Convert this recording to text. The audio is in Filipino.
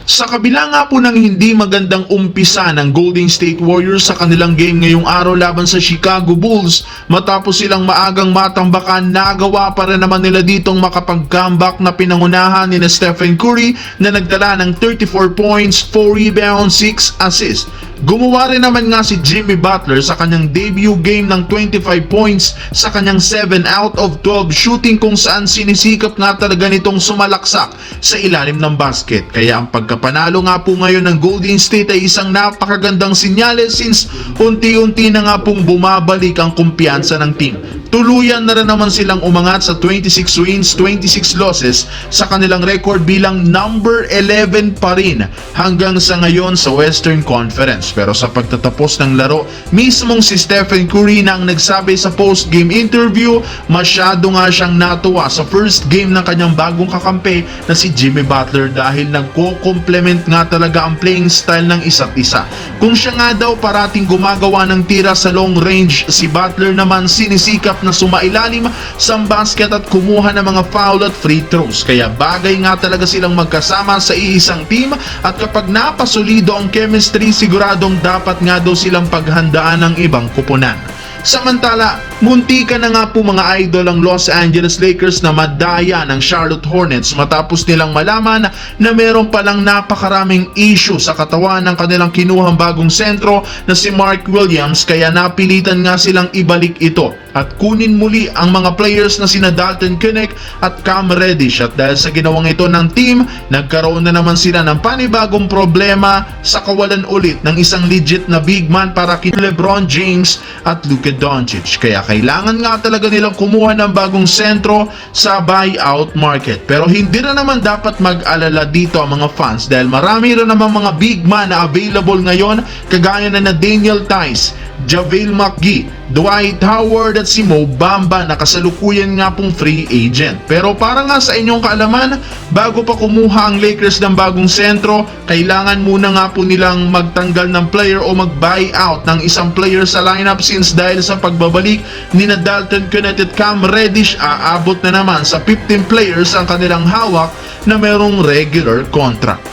Sa kabila nga po ng hindi magandang umpisa ng Golden State Warriors sa kanilang game ngayong araw laban sa Chicago Bulls, matapos silang maagang matambakan, nagawa pa rin naman nila ditong makapag-comeback na pinangunahan ni Stephen Curry na nagdala ng 34 points, 4 rebounds, 6 assists. Gumawa rin naman nga si Jimmy Butler sa kanyang debut game ng 25 points sa kanyang 7 out of 12 shooting, kung saan sinisikap nga talaga nitong sumalaksak sa ilalim ng basket. Kaya ang pagkapanalo nga po ngayon ng Golden State ay isang napakagandang sinyales, since unti-unti na nga pong bumabalik ang kumpiyansa ng team. Tuluyan na rin naman silang umangat sa 26 wins, 26 losses sa kanilang record bilang number 11 pa rin hanggang sa ngayon sa Western Conference. Pero sa pagtatapos ng laro, mismong si Stephen Curry na ang nagsabi sa post-game interview, masyado nga siyang natuwa sa first game ng kanyang bagong kakampi na si Jimmy Butler, dahil nagko-complement nga talaga ang playing style ng isa't isa. Kung siya nga daw parating gumagawa ng tira sa long range, si Butler naman sinisikap na sumailalim sa basket at kumuha ng mga foul at free throws. Kaya bagay nga talaga silang magkasama sa iisang team, at kapag napasulido ang chemistry, siguradong dapat nga daw silang paghandaan ng ibang kupunan. Samantala, muntika na nga po mga idol ang Los Angeles Lakers na madaya ng Charlotte Hornets matapos nilang malaman na meron palang napakaraming issue sa katawan ng kanilang kinuhang bagong sentro na si Mark Williams, kaya napilitan nga silang ibalik ito at kunin muli ang mga players na sina Dalton Keunig at Cam Reddish. At dahil sa ginawang ito ng team, nagkaroon na naman sila ng panibagong problema sa kawalan ulit ng isang legit na big man para kina LeBron James at Luka Doncic. Kaya kailangan nga talaga nilang kumuha ng bagong sentro sa buyout market. Pero hindi na naman dapat mag-alala dito ang mga fans, dahil marami rin naman mga big man na available ngayon, kagaya na Daniel Theis, JaVale McGee, Dwight Howard at si Mo Bamba na kasalukuyan nga pong free agent. Pero para nga sa inyong kaalaman, bago pa kumuha ang Lakers ng bagong sentro, kailangan muna nga po nilang magtanggal ng player o mag-buyout ng isang player sa lineup, since dahil sa pagbabalik ni Dalton Keunig at Cam Reddish, aabot na naman sa 15 players ang kanilang hawak na merong regular contract.